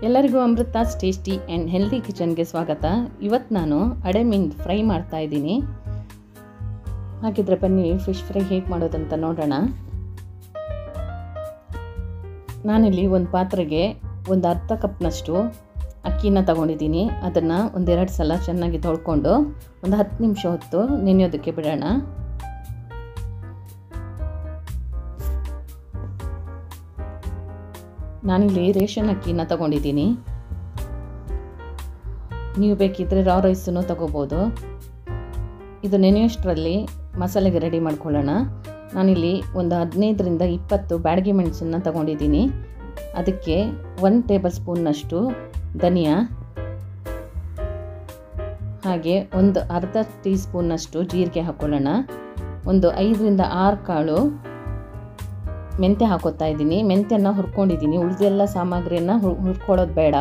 ಎಲ್ಲರಿಗೂ Amrutha's tasty and healthy ಕಿಚನ್ಗೆ ಸ್ವಾಗತ. ಇವತ್ತು ನಾನು ಅಡೆ ಮೀನು ಫ್ರೈ ಮಾಡ್ತಾ ಇದ್ದೀನಿ. ಹಾಗಿದ್ರೆ ಬನ್ನಿ ಫಿಶ್ ಫ್ರೈ ಹೇಗೆ ಮಾಡೋದಂತ ನೋಡೋಣ. ನಾನಿಲ್ಲಿ ಒಂದು ಪಾತ್ರೆಗೆ ಒಂದು ಅರ್ಧ ಕಪ್ನಷ್ಟು ಅಕ್ಕಿನ ತಗೊಂಡಿದ್ದೀನಿ. ಅದನ್ನು ಒಂದೆರಡು ಸಲ ಚೆನ್ನಾಗಿ ತೊಳ್ಕೊಂಡು ಒಂದು 10 ನಿಮಿಷ ಹೊತ್ತು ನೆನೆಯೋದಕ್ಕೆ ಬಿಡೋಣ. ನಾನಿಲ್ಲಿ ರೇಷನ್ ಅಕ್ಕಿನ ತಗೊಂಡಿದ್ದೀನಿ. ನೀವು ಬೇಕಿದ್ದರೆ ರಾ ರೈಸನ್ನು ತಗೋಬೋದು. ಇದು ನೆನೆಯೋಷ್ಟರಲ್ಲಿ ಮಸಾಲೆಗೆ ರೆಡಿ ಮಾಡ್ಕೊಳ್ಳೋಣ. ನಾನಿಲ್ಲಿ ಒಂದು 15ರಿಂದ 20 ಬ್ಯಾಡಗಿ ಮೆಣಸನ್ನು ತಗೊಂಡಿದ್ದೀನಿ. ಅದಕ್ಕೆ 1 ಟೇಬಲ್ ಸ್ಪೂನ್ನಷ್ಟು ಧನಿಯಾ, ಹಾಗೆ ಒಂದು ಅರ್ಧ ಟೀ ಸ್ಪೂನ್ನಷ್ಟು ಜೀರಿಗೆ ಹಾಕ್ಕೊಳ್ಳೋಣ. ಒಂದು 5ರಿಂದ 6 ಕಾಳು ಮೆಂತ್ಯ ಹಾಕೋತಾ ಇದ್ದೀನಿ. ಮೆಂತ್ಯನ ಹುರ್ಕೊಂಡಿದ್ದೀನಿ. ಉಳಿದೆಲ್ಲ ಸಾಮಗ್ರಿಯನ್ನು ಹುರ್ಕೊಳ್ಳೋದು ಬೇಡ.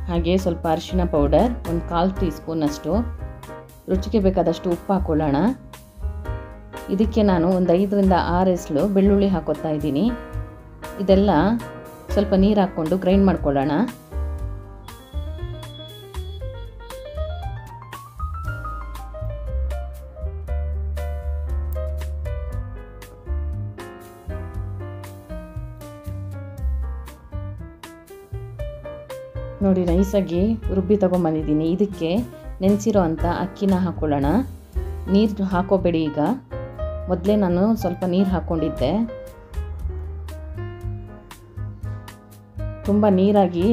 ಹಾಗೆ ಸ್ವಲ್ಪ ಅರಿಶಿಣ ಪೌಡರ್, ಒಂದು 1/4 ಟೀ ಸ್ಪೂನಷ್ಟು, ರುಚಿಗೆ ಬೇಕಾದಷ್ಟು ಉಪ್ಪು ಹಾಕ್ಕೊಳ್ಳೋಣ. ಇದಕ್ಕೆ ನಾನು ಒಂದು 5ರಿಂದ 6 ಎಸಳು ಬೆಳ್ಳುಳ್ಳಿ ಹಾಕೋತಾ ಇದ್ದೀನಿ. ಇದೆಲ್ಲ ಸ್ವಲ್ಪ ನೀರು ಹಾಕ್ಕೊಂಡು ಗ್ರೈಂಡ್ ಮಾಡ್ಕೊಳ್ಳೋಣ. ನೋಡಿ, ನೈಸಾಗಿ ರುಬ್ಬಿ ತೊಗೊಂಬಂದಿದ್ದೀನಿ. ಇದಕ್ಕೆ ನೆನೆಸಿರೋ ಅಂಥ ಅಕ್ಕಿನ ಹಾಕ್ಕೊಳ್ಳೋಣ. ನೀರು ಹಾಕೋಬೇಡಿ. ಈಗ ಮೊದಲೇ ನಾನು ಸ್ವಲ್ಪ ನೀರು ಹಾಕ್ಕೊಂಡಿದ್ದೆ. ತುಂಬ ನೀರಾಗಿ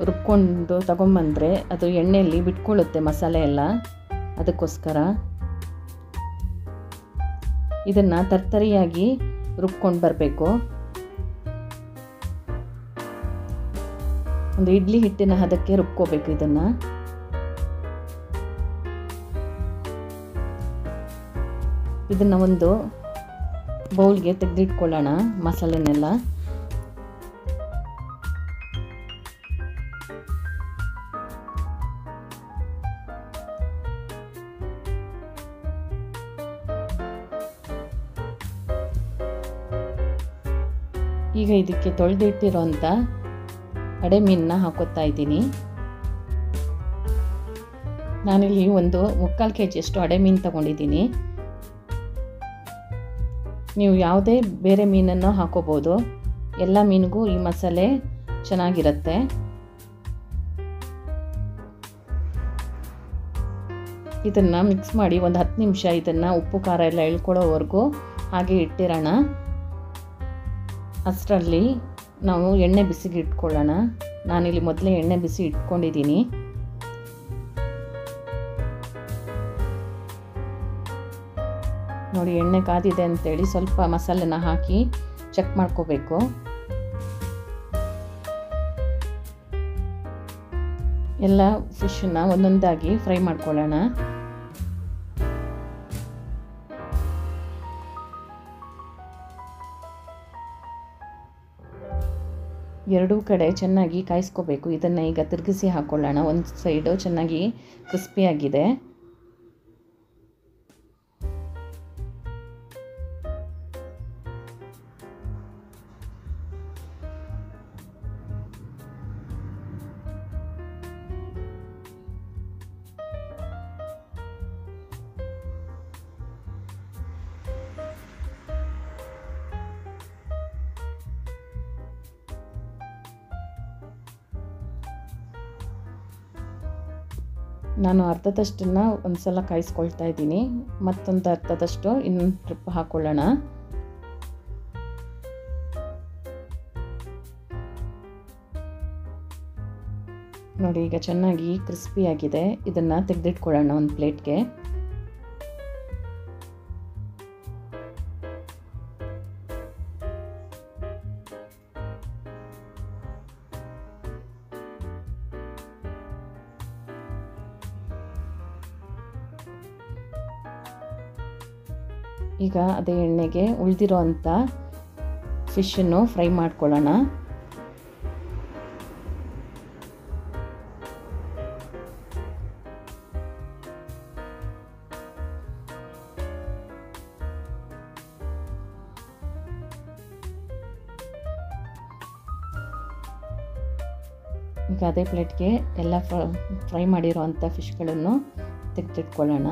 ರುಬ್ಕೊಂಡು ತೊಗೊಂಬಂದರೆ ಅದು ಎಣ್ಣೆಯಲ್ಲಿ ಬಿಟ್ಕೊಳ್ಳುತ್ತೆ ಮಸಾಲೆ ಎಲ್ಲ. ಅದಕ್ಕೋಸ್ಕರ ಇದನ್ನು ತರ್ತರಿಯಾಗಿ ರುಬ್ಕೊಂಡು ಬರಬೇಕು. ಒಂದು ಇಡ್ಲಿ ಹಿಟ್ಟಿನ ಹದಕ್ಕೆ ರುಬ್ಕೋಬೇಕು. ಇದನ್ನು ಒಂದು ಬೌಲ್ಗೆ ತೆಗೆದಿಟ್ಕೊಳ್ಳೋಣ ಮಸಾಲೆನೆಲ್ಲ. ಈಗ ಇದಕ್ಕೆ ತೊಳೆದಿಟ್ಟಿರೋಂಥ ಅಡೆ ಮೀನನ್ನ ಹಾಕೋತಾ ಇದ್ದೀನಿ. ನಾನಿಲ್ಲಿ ಒಂದು 3/4 kg ಅಡೆ ಮೀನು ತಗೊಂಡಿದ್ದೀನಿ. ನೀವು ಯಾವುದೇ ಬೇರೆ ಮೀನನ್ನು ಹಾಕೋಬೋದು. ಎಲ್ಲ ಮೀನಿಗೂ ಈ ಮಸಾಲೆ ಚೆನ್ನಾಗಿರುತ್ತೆ. ಇದನ್ನು ಮಿಕ್ಸ್ ಮಾಡಿ ಒಂದು 10 ನಿಮಿಷ ಇದನ್ನು ಉಪ್ಪು ಖಾರ ಎಲ್ಲ ಇಳ್ಕೊಳ್ಳೋವರೆಗೂ ಹಾಗೆ ಇಟ್ಟಿರೋಣ. ಅಷ್ಟರಲ್ಲಿ ನಾವು ಎಣ್ಣೆ ಬಿಸಿಗೆ ಇಟ್ಕೊಳ್ಳೋಣ. ನಾನಿಲ್ಲಿ ಮೊದಲೇ ಎಣ್ಣೆ ಬಿಸಿ ಇಟ್ಕೊಂಡಿದ್ದೀನಿ. ನೋಡಿ, ಎಣ್ಣೆ ಕಾದಿದೆ ಅಂತೇಳಿ ಸ್ವಲ್ಪ ಮಸಾಲೆನ ಹಾಕಿ ಚೆಕ್ ಮಾಡ್ಕೋಬೇಕು. ಎಲ್ಲ ಫಿಶನ್ನ ಒಂದೊಂದಾಗಿ ಫ್ರೈ ಮಾಡ್ಕೊಳ್ಳೋಣ. ಎರಡೂ ಕಡೆ ಚೆನ್ನಾಗಿ ಕಾಯಿಸ್ಕೋಬೇಕು. ಇದನ್ನು ಈಗ ತಿರುಗಿಸಿ ಹಾಕ್ಕೊಳ್ಳೋಣ. ಒಂದು ಸೈಡು ಚೆನ್ನಾಗಿ ಕ್ರಿಸ್ಪಿಯಾಗಿದೆ. ನಾನು ಅರ್ಧದಷ್ಟನ್ನು ಒಂದು ಸಲ ಕಾಯಿಸ್ಕೊಳ್ತಾ ಇದ್ದೀನಿ. ಮತ್ತೊಂದು ಅರ್ಧದಷ್ಟು ಇನ್ನೊಂದು ಟ್ರಿಪ್ ಹಾಕ್ಕೊಳ್ಳೋಣ. ನೋಡಿ, ಈಗ ಚೆನ್ನಾಗಿ ಕ್ರಿಸ್ಪಿಯಾಗಿದೆ. ಇದನ್ನು ತೆಗೆದಿಟ್ಕೊಳ್ಳೋಣ ಒಂದು ಪ್ಲೇಟ್ಗೆ. ಈಗ ಅದೇ ಎಣ್ಣೆಗೆ ಉಳಿದಿರೋ ಅಂಥ ಫಿಶನ್ನು ಫ್ರೈ ಮಾಡ್ಕೊಳ್ಳೋಣ. ಈಗ ಅದೇ ಪ್ಲೇಟ್ಗೆ ಎಲ್ಲ ಫ್ರೈ ಮಾಡಿರೋ ಅಂಥ ಫಿಶ್ಗಳನ್ನು ತೆಗೆದಿಟ್ಕೊಳ್ಳೋಣ.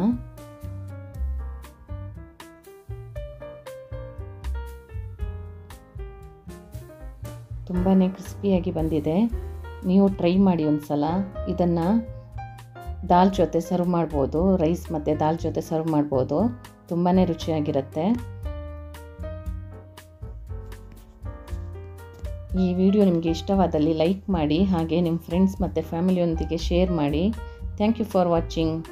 ತುಂಬಾ ಕ್ರಿಸ್ಪಿಯಾಗಿ ಬಂದಿದೆ. ನೀವು ಟ್ರೈ ಮಾಡಿ ಒಂದು ಸಲ. ಇದನ್ನು ದಾಲ್ ಜೊತೆ ಸರ್ವ್ ಮಾಡ್ಬೋದು, ರೈಸ್ ಮತ್ತು ದಾಲ್ ಜೊತೆ ಸರ್ವ್ ಮಾಡ್ಬೋದು. ತುಂಬಾ ರುಚಿಯಾಗಿರುತ್ತೆ. ಈ ವಿಡಿಯೋ ನಿಮಗೆ ಇಷ್ಟವಾದಲ್ಲಿ ಲೈಕ್ ಮಾಡಿ, ಹಾಗೆ ನಿಮ್ಮ ಫ್ರೆಂಡ್ಸ್ ಮತ್ತು ಫ್ಯಾಮಿಲಿಯೊಂದಿಗೆ ಶೇರ್ ಮಾಡಿ. Thank you for watching.